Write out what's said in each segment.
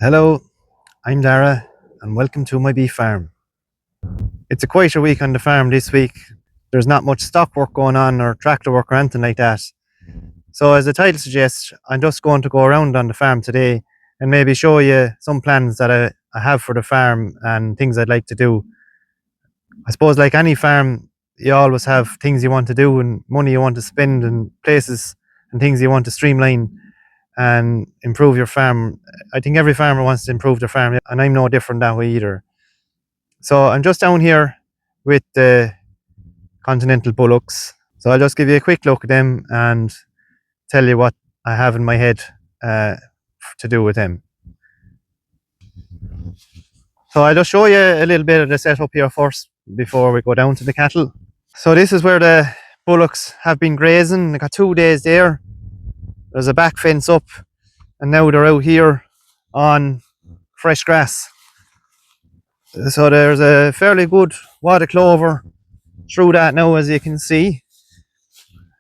Hello, I'm Dara, and welcome to my beef farm. It's a quieter week on the farm this week. There's not much stock work going on or tractor work or anything like that. So, as the title suggests, I'm just going to go around on the farm today and maybe show you some plans that I have for the farm and things I'd like to do. I suppose, like any farm, you always have things you want to do and money you want to spend and places and things you want to streamline and improve your farm. I think every farmer wants to improve their farm, and I'm no different that way either. So I'm just down here with the continental bullocks. So I'll just give you a quick look at them and tell you what I have in my head to do with them. So I'll just show you a little bit of the setup here first before we go down to the cattle. So this is where the bullocks have been grazing. They got 2 days there. There's a back fence up, and now they're out here on fresh grass. So there's a fairly good wad of clover through that now, as you can see.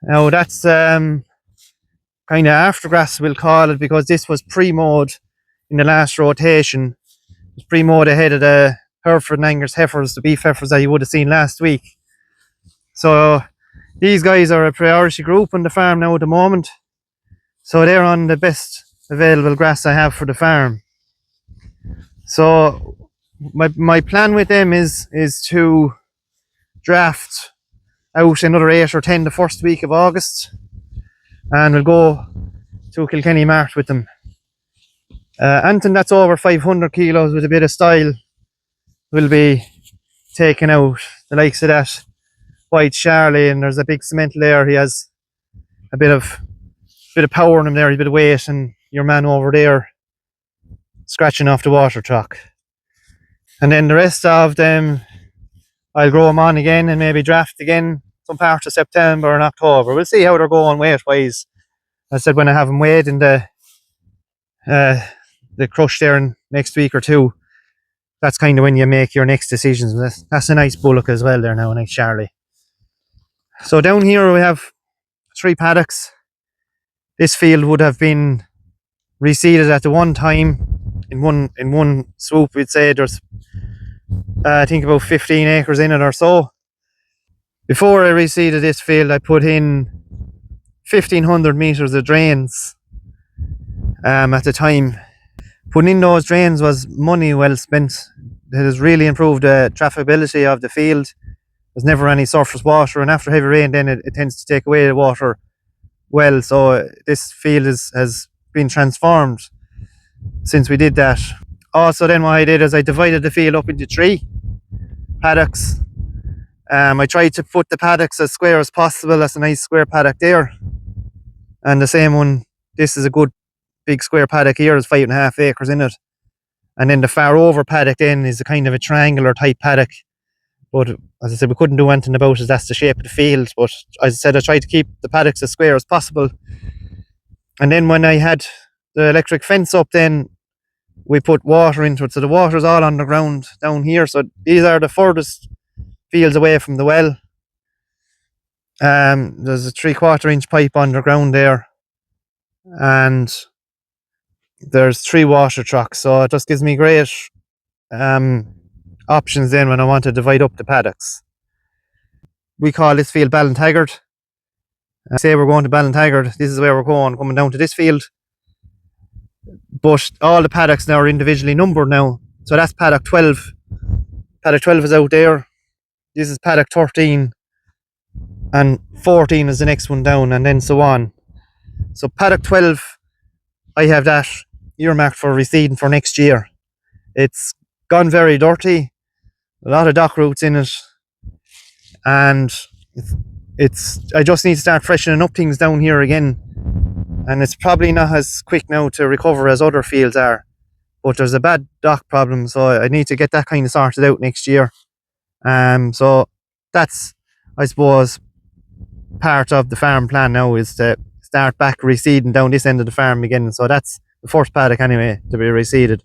Now that's kind of aftergrass, we'll call it, because this was pre-mowed in the last rotation. It was pre-mowed ahead of the Hereford and Angus heifers, the beef heifers that you would have seen last week. So these guys are a priority group on the farm now at the moment. So they're on the best available grass I have for the farm. So my plan with them is to draft out another 8 or 10 the first week of August, and we'll go to Kilkenny Mart with them. Anything that's over 500 kilos with a bit of style will be taken out. The likes of that white Charlie, and there's a big cement layer. He has a bit of power in him there, a bit of weight, and your man over there scratching off the water truck. And then the rest of them, I'll grow them on again and maybe draft again some part of September and October. We'll see how they're going weight wise. I said when I have them weighed in the crush there in next week or two, that's kind of when you make your next decisions. That's a nice bullock as well there now, a nice Charlie. So down here we have 3 paddocks. This field would have been reseeded at the one time in one swoop. We'd say there's I think about 15 acres in it or so. Before I reseeded this field, I put in 1,500 meters of drains at the time. Putting in those drains was money well spent. It has really improved the trafficability of the field. There's never any surface water, and after heavy rain then it tends to take away the water well. So this field has been transformed since we did that. Also then what I did is I divided the field up into 3 paddocks. I tried to put the paddocks as square as possible. That's a nice square paddock there. And the same one, this is a good big square paddock here. There's 5.5 acres in it. And then the far over paddock then is a kind of a triangular type paddock. But as I said, we couldn't do anything about it. That's the shape of the field. But as I said, I tried to keep the paddocks as square as possible. And then when I had the electric fence up, then we put water into it. So the water's all underground down here. So these are the furthest fields away from the well. There's a 3/4 inch pipe underground there, and there's 3 water trucks. So it just gives me great options then when I want to divide up the paddocks. We call this field Ballintaggart. Say we're going to Ballintaggart, this is where we're going, coming down to this field. But all the paddocks now are individually numbered now. So that's paddock 12. Paddock 12 is out there. This is paddock 13. And 14 is the next one down, and then so on. So paddock 12, I have that earmarked for reseeding for next year. It's gone very dirty. A lot of dock roots in it. And I just need to start freshening up things down here again. And it's probably not as quick now to recover as other fields are. But there's a bad dock problem, so I need to get that kind of sorted out next year. So that's, I suppose, part of the farm plan now, is to start back reseeding down this end of the farm again. So that's the first paddock anyway to be reseeded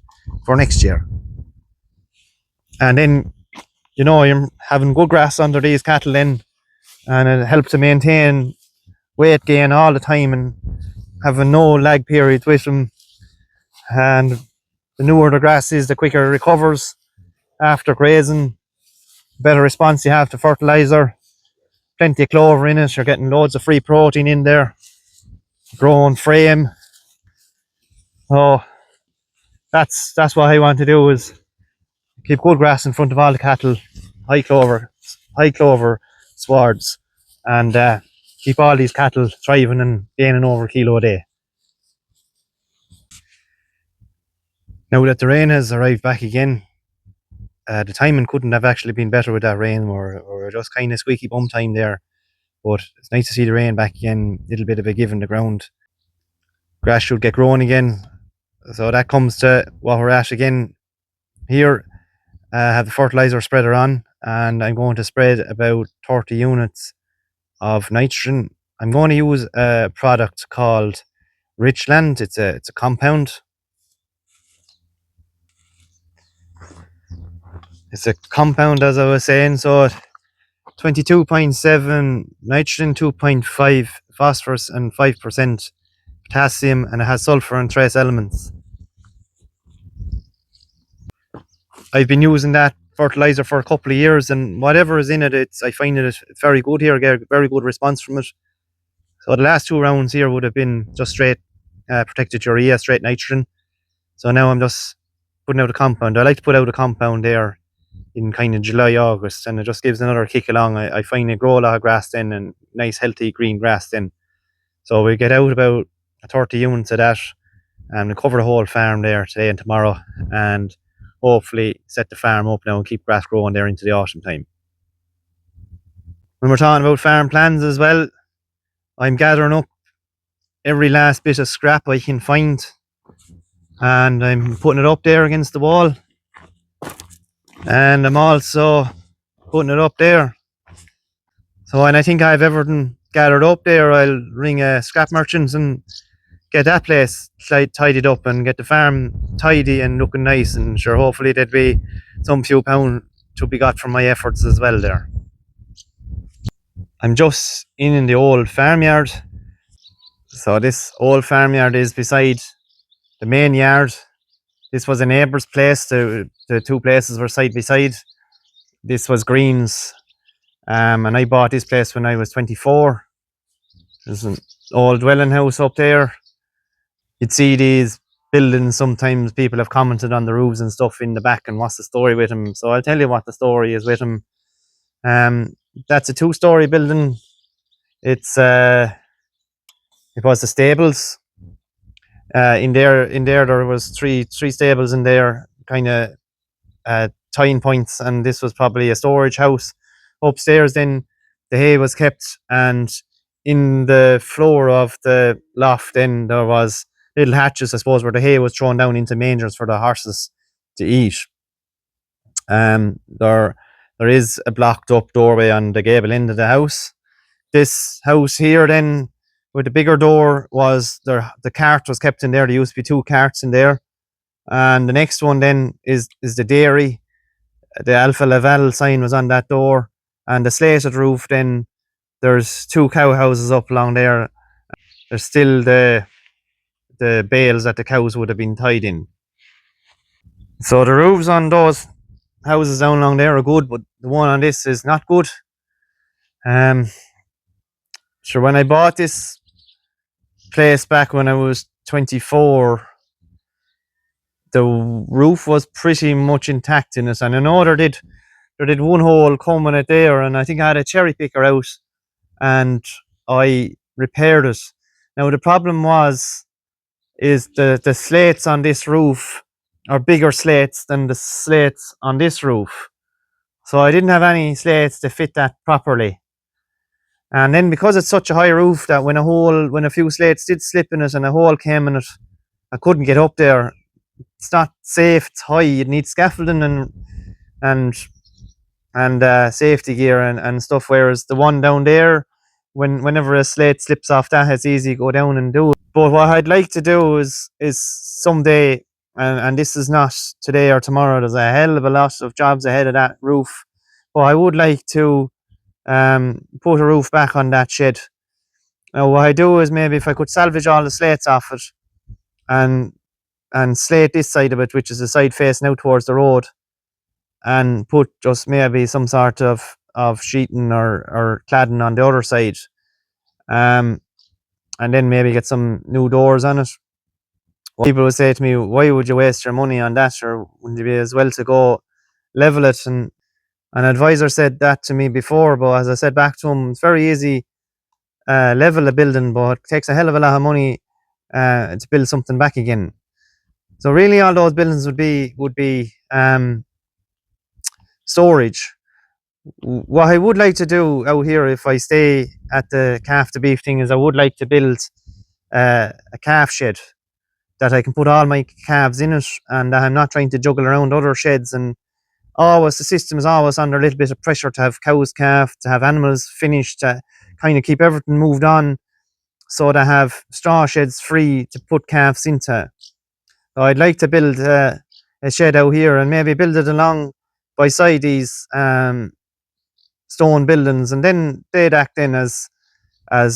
for next year. And then, you're having good grass under these cattle then, and it helps to maintain weight gain all the time and having no lag periods with them. And The newer the grass is, the quicker it recovers after grazing. Better response you have to fertilizer. Plenty of clover in it. You're getting loads of free protein in there. Growing frame. Oh, that's what I want to do, is keep good grass in front of all the cattle, high clover swards, and keep all these cattle thriving and gaining over a kilo a day. Now that the rain has arrived back again, the timing couldn't have actually been better with that rain. We're just kind of squeaky bum time there, but it's nice to see the rain back again. A little bit of a give in the ground. Grass should get growing again. So that comes to what we're at again here. Have the fertilizer spreader on, and I'm going to spread about 30 units of nitrogen. I'm going to use a product called Richland. It's a compound. It's a compound, as I was saying. So 22.7 nitrogen, 2.5 phosphorus, and 5% potassium, and it has sulfur and trace elements. I've been using that fertilizer for a couple of years, and whatever is in it, I find it very good here. I get a very good response from it. So the last 2 rounds here would have been just straight protected urea, straight nitrogen. So now I'm just putting out a compound. I like to put out a compound there in kind of July, August, and it just gives another kick along. I find it grow a lot of grass then, and nice healthy green grass then. So we get out about 30 units of that, and we cover the whole farm there today and tomorrow, and hopefully set the farm up now and keep grass growing there into the autumn time. When we're talking about farm plans as well, I'm gathering up every last bit of scrap I can find, and I'm putting it up there against the wall, and I'm also putting it up there. So when I think I have everything gathered up there, I'll ring a scrap merchant and get that place tidied up and get the farm tidy and looking nice, and sure, hopefully there'd be some few pound to be got from my efforts as well there. I'm just in the old farmyard. So this old farmyard is beside the main yard. This was a neighbour's place. The 2 places were side by side. This was Green's, and I bought this place when I was 24. There's an old dwelling house up there. You'd see these buildings, sometimes people have commented on the roofs and stuff in the back and what's the story with them. So I'll tell you what the story is with them. That's a 2-story building. It was the stables. In there there was three stables in there, kind of tying points, and this was probably a storage house. Upstairs then the hay was kept, and in the floor of the loft then there was little hatches, I suppose, where the hay was thrown down into mangers for the horses to eat. There is a blocked up doorway on the gable end of the house. This house here then, with the bigger door, was the cart was kept in there. There used to be 2 carts in there. And the next one then is the dairy. The Alpha Laval sign was on that door. And the slated roof then, there's 2 cow houses up along there. There's still the bales that the cows would have been tied in. So the roofs on those houses down along there are good, but the one on this is not good. Sure, when I bought this place back when I was 24, the roof was pretty much intact in it, and I know there did 1 hole come in it there, and I think I had a cherry picker out and I repaired it. Now the problem is the slates on this roof are bigger slates than the slates on this roof, so I didn't have any slates to fit that properly. And then because it's such a high roof that when a few slates did slip in it and a hole came in it, I couldn't get up there. It's not safe. It's high. You'd need scaffolding and safety gear and stuff. Whereas the one down there, whenever a slate slips off that, it's easy to go down and do it. But what I'd like to do is someday, and this is not today or tomorrow. There's a hell of a lot of jobs ahead of that roof. But I would like to put a roof back on that shed. Now what I do is, maybe if I could salvage all the slates off it and and slate this side of it, which is the side facing out towards the road, and put just maybe some sort of sheeting or cladding on the other side, and then maybe get some new doors on it. People would say to me, why would you waste your money on that, or wouldn't you be as well to go level it? And an advisor said that to me before, but as I said back to him, it's very easy level a building, but it takes a hell of a lot of money to build something back again. So really all those buildings would be storage. What I would like to do out here, if I stay at the calf to beef thing, is I would like to build a calf shed that I can put all my calves in it, and I'm not trying to juggle around other sheds. And always the system is always under a little bit of pressure to have cows calf, to have animals finished, to kind of keep everything moved on, so to have straw sheds free to put calves into. So I'd like to build a shed out here, and maybe build it along by side these stone buildings, and then they'd act in as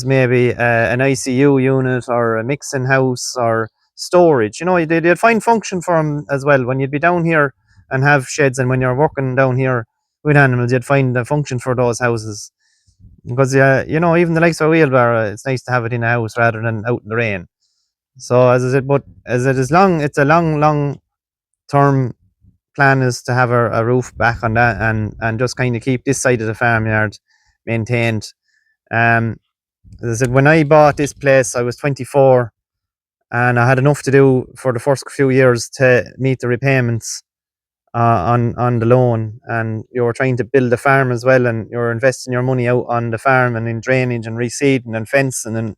maybe an ICU unit or a mixing house or storage. You know, they'd find function for them as well. When you'd be down here and have sheds, and when you're working down here with animals, you'd find a function for those houses. Because you know, even the likes of a wheelbarrow, it's nice to have it in a house rather than out in the rain. So as I said, but as it is long, it's a long term plan is to have a roof back on that, and just kind of keep this side of the farmyard maintained. Um, as I said, when I bought this place, I was 24, and I had enough to do for the first few years to meet the repayments on the loan. And you were trying to build a farm as well, and you're investing your money out on the farm and in drainage and reseeding and fencing and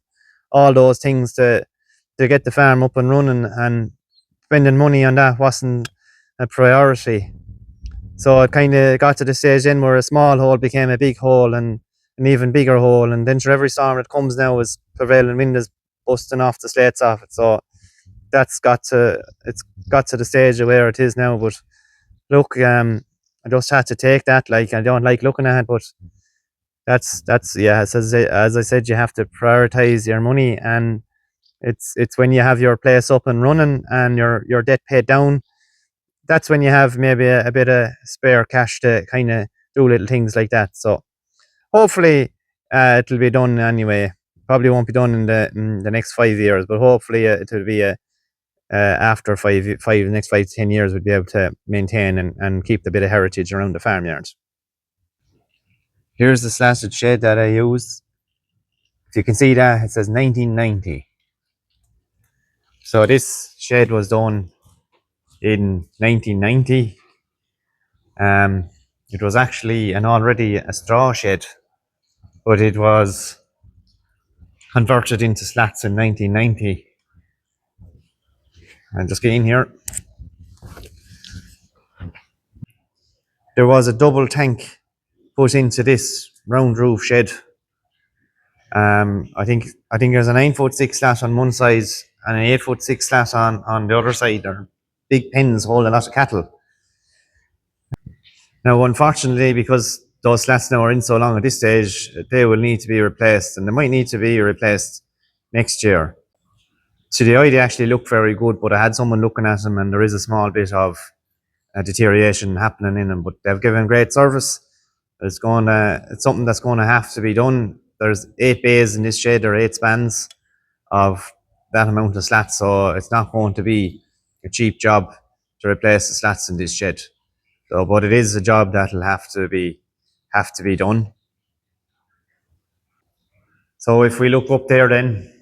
all those things to get the farm up and running. And spending money on that wasn't a priority. So it kind of got to the stage then where a small hole became a big hole, and an even bigger hole. And then for every storm that comes now is prevailing wind is busting off the slates off it. So it's got to the stage of where it is now. But look, I just had to take that. Like, I don't like looking at it, but that's yeah. As I said, you have to prioritize your money, and it's when you have your place up and running and your debt paid down, that's when you have maybe a bit of spare cash to kind of do little things like that. So hopefully it'll be done anyway. Probably won't be done in the next 5 years, but hopefully it'll be after next 5 to 10 years, we'll be able to maintain and keep the bit of heritage around the farmyards. Here's the slatted shed that I use. If you can see that, it says 1990. So this shed was done in 1990. It was actually already a straw shed, but it was converted into slats in 1990. And just get in here. There was a double tank put into this round roof shed. I think there's a 9'6" slat on one side and an 8'6" slat on the other side. They're big pens hold a lot of cattle. Now, unfortunately, because those slats now are in so long at this stage, they will need to be replaced, and they might need to be replaced next year. So the idea actually looked very good, but I had someone looking at them, and there is a small bit of deterioration happening in them. But they've given great service. It's something that's going to have to be done. There's 8 bays in this shed, or 8 spans of that amount of slats, so it's not going to be a cheap job to replace the slats in this shed. So, but it is a job that'll have to be done. So if we look up there, then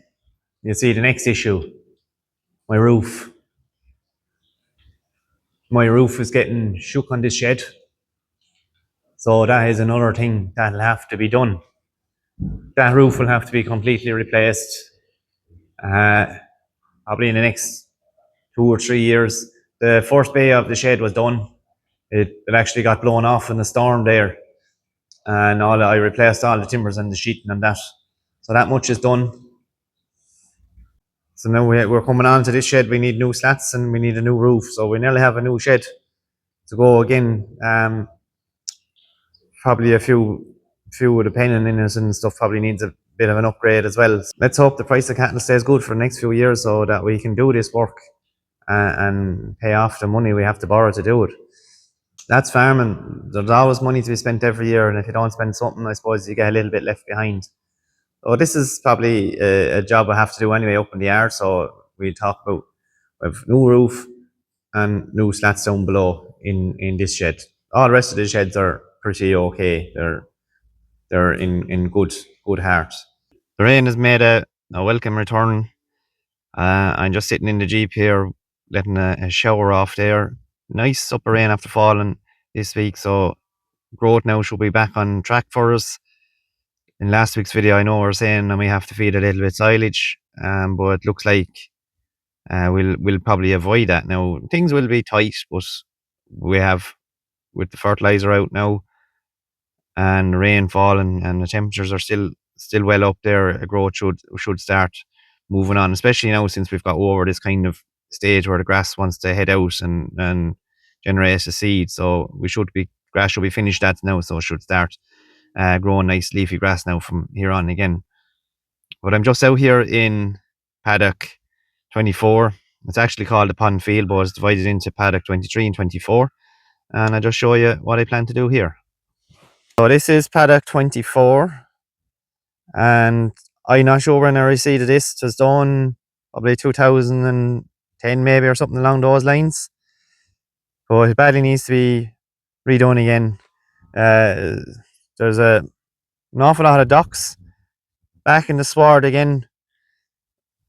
you see the next issue. My roof. My roof is getting shook on this shed. So that is another thing that'll have to be done. That roof will have to be completely replaced. Probably in the next 2 or 3 years. The first bay of the shed was done. It actually got blown off in the storm there. And I replaced all the timbers and the sheeting and that. So that much is done. So now we're coming on to this shed. We need new slats and we need a new roof. So we nearly have a new shed to go again. Probably a few of the penning in it and stuff probably needs a bit of an upgrade as well. Let's hope the price of cattle stays good for the next few years so that we can do this work and pay off the money we have to borrow to do it. That's farming. There's always money to be spent every year, and if you don't spend something, I suppose you get a little bit left behind. So this is probably a job I have to do anyway up in the yard. So we talk about we have new roof and new slats down below in this shed. All the rest of the sheds are pretty okay. They're in good heart. The rain has made a welcome return. I'm just sitting in the Jeep here, letting a shower off there. Nice upper rain after falling this week, so growth now should be back on track for us. In last week's video, I know we were saying that we have to feed a little bit silage, but it looks like we'll probably avoid that now. Things will be tight, but we have, with the fertilizer out now and rain falling and the temperatures are still well up there, a growth should start moving on, especially now since we've got over this kind of stage where the grass wants to head out and generate a seed. So grass should be finished that now, so it should start growing nice leafy grass now from here on again. But I'm just out here in paddock 24. It's actually called the pond field, but it's divided into paddock 23 and 24. And I'll just show you what I plan to do here. So this is paddock 24. And I'm not sure when I received this. It was done probably 2010 maybe, or something along those lines. But it badly needs to be redone again. There's an awful lot of ducks back in the sward again.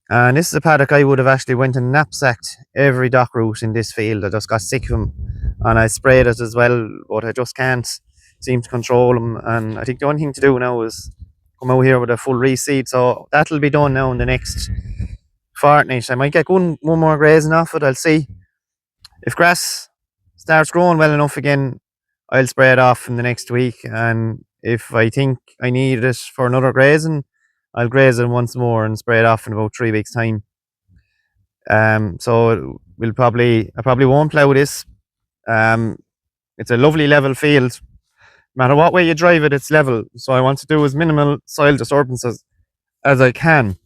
And this is a paddock I would have actually went and knapsacked every duck root in this field. I just got sick of them, and I sprayed it as well, but I just can't seem to control them. And I think the only thing to do now is come out here with a full reseed. So that'll be done now in the next fortnight. I might get one more grazing off it. I'll see. If grass starts growing well enough again, I'll spray it off in the next week. And if I think I need it for another grazing, I'll graze it once more and spray it off in about 3 weeks' time. So I probably won't plough this. It's a lovely level field. No matter what way you drive it, it's level. So I want to do as minimal soil disturbances as I can.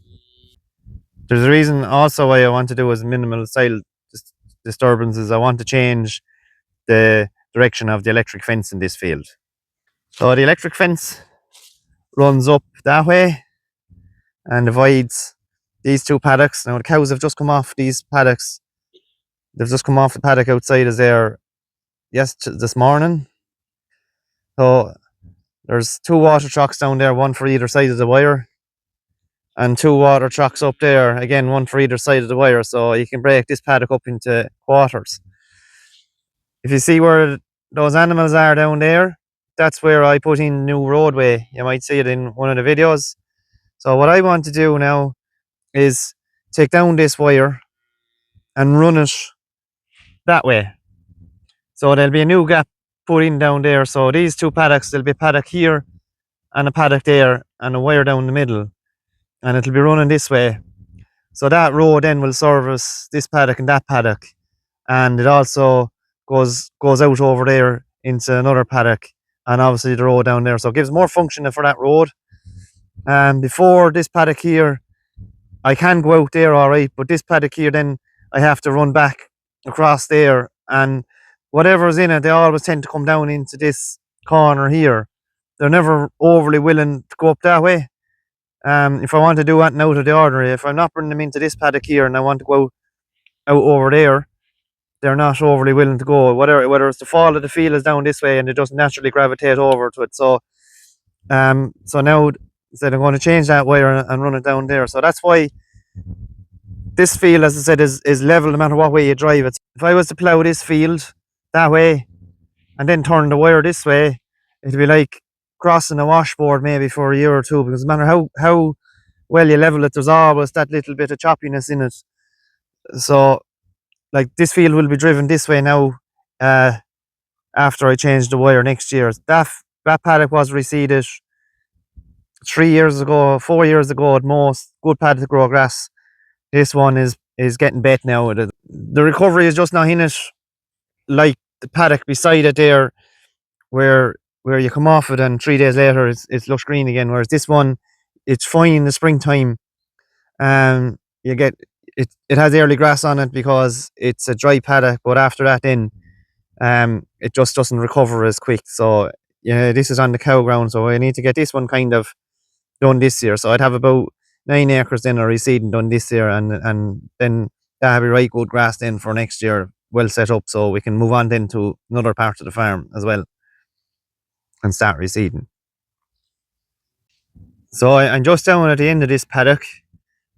There's a reason also why I want to do as minimal soil disturbances. I want to change the direction of the electric fence in this field. So the electric fence runs up that way and divides these two paddocks. Now the cows have just come off these paddocks. They've just come off the paddock outside as there this morning. So there's 2 water trucks down there, one for either side of the wire, and 2 water trucks up there, again, one for either side of the wire. So you can break this paddock up into quarters. If you see where those animals are down there, that's where I put in new roadway. You might see it in one of the videos. So what I want to do now is take down this wire and run it that way. So there'll be a new gap put in down there. So these 2 paddocks, there'll be a paddock here and a paddock there and a wire down the middle. And it'll be running this way. So that road then will service this paddock and that paddock. And it also goes out over there into another paddock, and obviously the road down there. So it gives more function for that road. Before this paddock here, I can go out there all right, but this paddock here, then I have to run back across there, and whatever's in it, they always tend to come down into this corner here. They're never overly willing to go up that way. If I want to do anything out of the ordinary, if I'm not bringing them into this paddock here and I want to go out over there, they're not overly willing to go. Whether it's the fall of the field is down this way and they just naturally gravitate over to it. So so now said I'm going to change that wire and run it down there. So that's why this field, as I said, is level no matter what way you drive it. If I was to plough this field that way and then turn the wire this way, it'd be like crossing a washboard maybe for a year or two, because no matter how well you level it, there's always that little bit of choppiness in it. So like this field will be driven this way now after I change the wire next year. That paddock was reseeded 3 years ago, 4 years ago at most. Good paddock to grow grass. This one is getting bet now. The recovery is just not in it like the paddock beside it there, where you come off it and 3 days later it's lush green again. Whereas this one, it's fine in the springtime. You get it has early grass on it because it's a dry paddock, but after that then it just doesn't recover as quick. So yeah, this is on the cow ground, so I need to get this one kind of done this year. So I'd have about 9 acres then of reseeding done this year, and then that'll be right good grass then for next year, well set up, so we can move on then to another part of the farm as well and start reseeding. So I'm just down at the end of this paddock,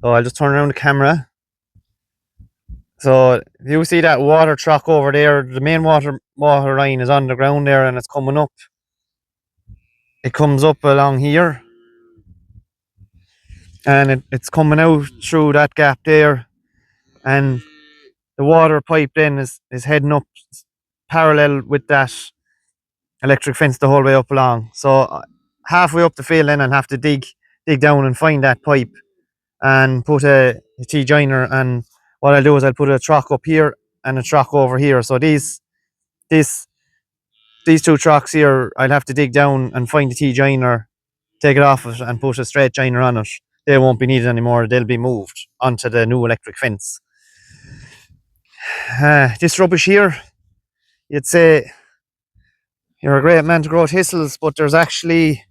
so I'll just turn around the camera. So if you see that water truck over there, the main water line is on the ground there, and it's coming up. It comes up along here, and it's coming out through that gap there, and the water pipe then is heading up parallel with that electric fence the whole way up along. So halfway up the field then I'll have to dig down and find that pipe and put a T-joiner, and what I'll do is I'll put a truck up here and a truck over here. So these two trucks here, I'll have to dig down and find the T-joiner, take it off it and put a straight joiner on it. They won't be needed anymore. They'll be moved onto the new electric fence. This rubbish here, you'd say you're a great man to grow thistles, but there's actually,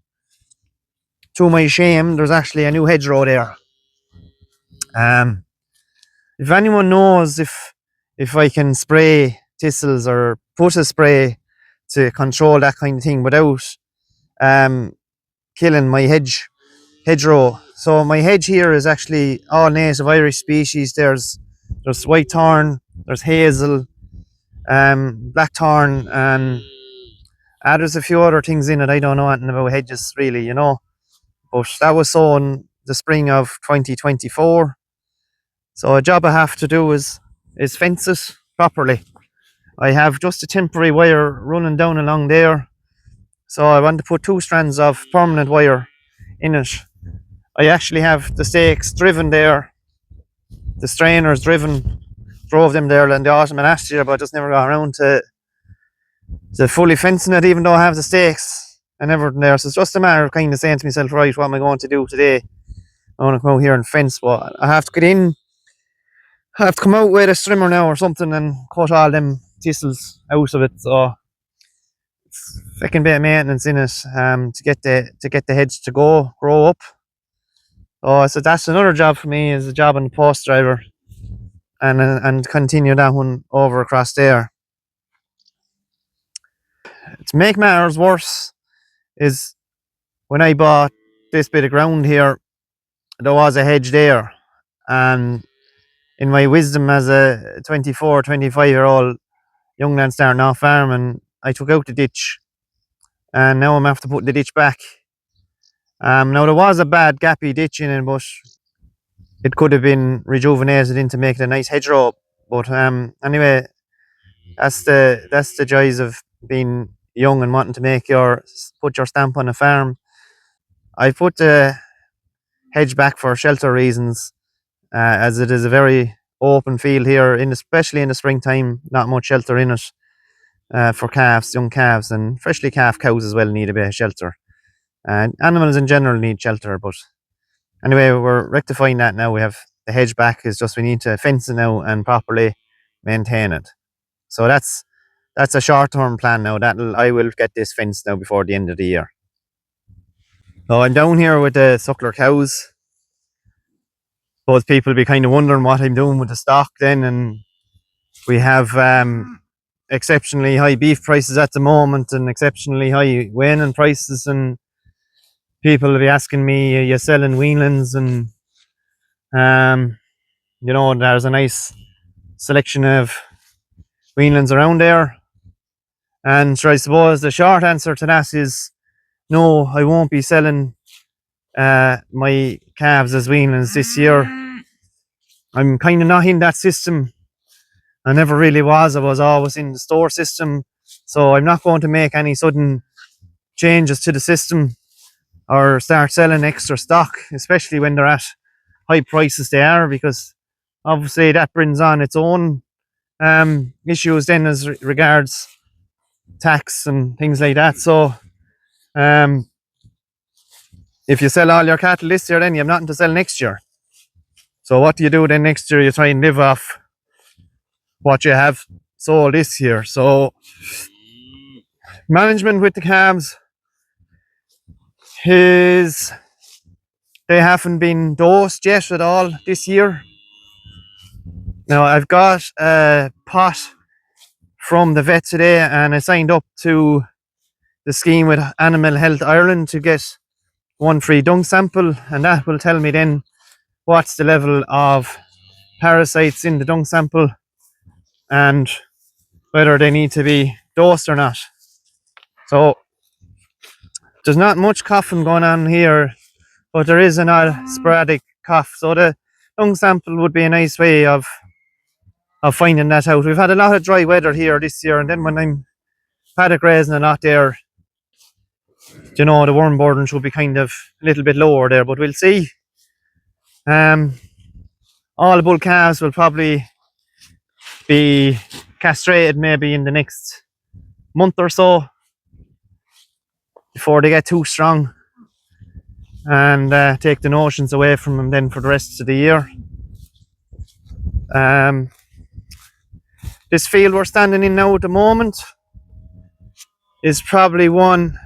to my shame, there's actually a new hedgerow there. If anyone knows if I can spray thistles or put a spray to control that kind of thing without killing my hedgerow. So my hedge here is actually all native Irish species. There's white thorn, there's hazel, blackthorn, and there's a few other things in it. I don't know anything about hedges really, but that was sown the spring of 2024. So a job I have to do is fence it properly. I have just a temporary wire running down along there, so I want to put 2 strands of permanent wire in it. I actually have the stakes driven there, the strainers drove them there in the autumn and last year, but I just never got around to fully fencing it, even though I have the stakes and everything there. So it's just a matter of kind of saying to myself, right, what am I going to do today? I want to come out here and fence, but I have to get in. I have to come out with a strimmer now or something and cut all them thistles out of it. So it's a fucking bit of maintenance in it to get the hedge to grow up. So that's another job for me, is a job on the post driver, and continue that one over across there. To make matters worse is when I bought this bit of ground here, there was a hedge there, and in my wisdom as a 24, 25-year-old young man starting off farming, I took out the ditch, and now I'm after putting the ditch back. Now there was a bad gappy ditch in it, but it could have been rejuvenated into making a nice hedgerow. But anyway, that's the joys of being young and wanting to put your stamp on a farm. I put the hedge back for shelter reasons, as it is a very open field here, especially in the springtime. Not much shelter in it for calves, young calves, and freshly calved cows as well need a bit of shelter. And animals in general need shelter, but anyway, we're rectifying that now. We have the hedge back. It's just we need to fence it now and properly maintain it. So that's a short-term plan now. I will get this fence now before the end of the year. So I'm down here with the suckler cows. Both people will be kind of wondering what I'm doing with the stock then, and we have exceptionally high beef prices at the moment and exceptionally high weaning prices, and people will be asking me, are you selling weanlings? And there's a nice selection of weanlings around there, and so I suppose the short answer to that is no, I won't be selling my calves as weanlings this year. I'm kind of not in that system. I never really was. I was always in the store system, so I'm not going to make any sudden changes to the system or start selling extra stock, especially when they're at high prices they are, because obviously that brings on its own issues then as regards tax and things like that. So if you sell all your cattle this year, then you have nothing to sell next year. So what do you do then next year? You try and live off what you have sold this year. So management with the calves is they haven't been dosed yet at all this year. Now I've got a pot from the vet today and I signed up to the scheme with Animal Health Ireland to get one free dung sample, and that will tell me then what's the level of parasites in the dung sample and whether they need to be dosed or not. So there's not much coughing going on here, but there is an odd sporadic cough. So the dung sample would be a nice way of finding that out. We've had a lot of dry weather here this year, and then when I'm paddock grazing and not there, you know, the worm burden should be kind of a little bit lower there, but we'll see. All the bull calves will probably be castrated maybe in the next month or so before they get too strong, and take the notions away from them then for the rest of the year. This field we're standing in now at the moment is probably one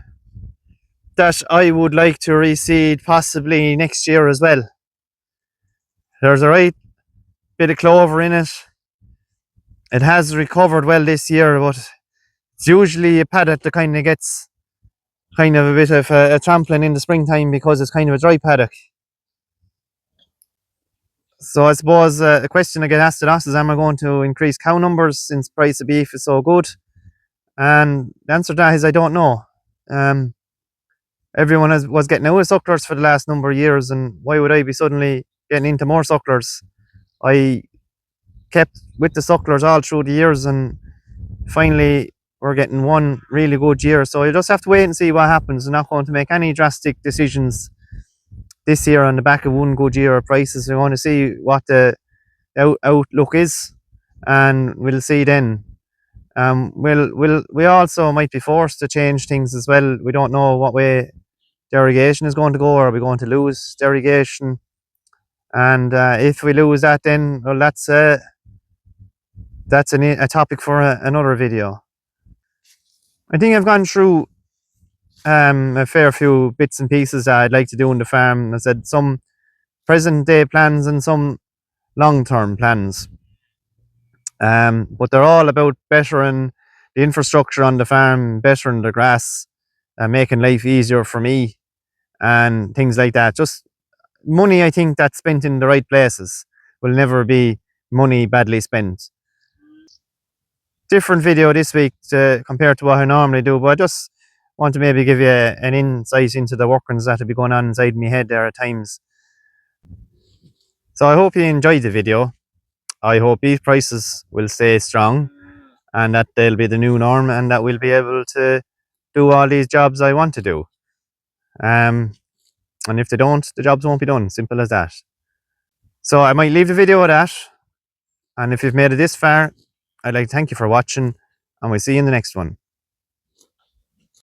that I would like to reseed possibly next year as well. There's a right bit of clover in it. It has recovered well this year, but it's usually a paddock that kind of gets kind of a bit of a trampling in the springtime because it's kind of a dry paddock. So I suppose a question I get asked at us is, am I going to increase cow numbers since price of beef is so good? And the answer to that is I don't know. Everyone was getting out of sucklers for the last number of years, and why would I be suddenly getting into more sucklers? I kept with the sucklers all through the years, and finally we're getting one really good year. So you just have to wait and see what happens. I'm not going to make any drastic decisions this year on the back of one good year of prices. We want to see what the outlook is, and we'll see then. We also might be forced to change things as well. We don't know what way derogation is going to go. Are we going to lose derogation? And if we lose that, then well, that's a topic for another video. I think I've gone through a fair few bits and pieces that I'd like to do on the farm. I said some present day plans and some long-term plans. But they're all about bettering the infrastructure on the farm, bettering the grass, making life easier for me and things like that. Just money, I think, that's spent in the right places will never be money badly spent. Different video this week compared to what I normally do, but I just want to maybe give you an insight into the workings that will be going on inside my head there at times. So I hope you enjoyed the video. I hope beef prices will stay strong and that they'll be the new norm, and that we'll be able to do all these jobs I want to do. And if they don't, the jobs won't be done. Simple as that. So I might leave the video at that. And if you've made it this far, I'd like to thank you for watching, and we'll see you in the next one.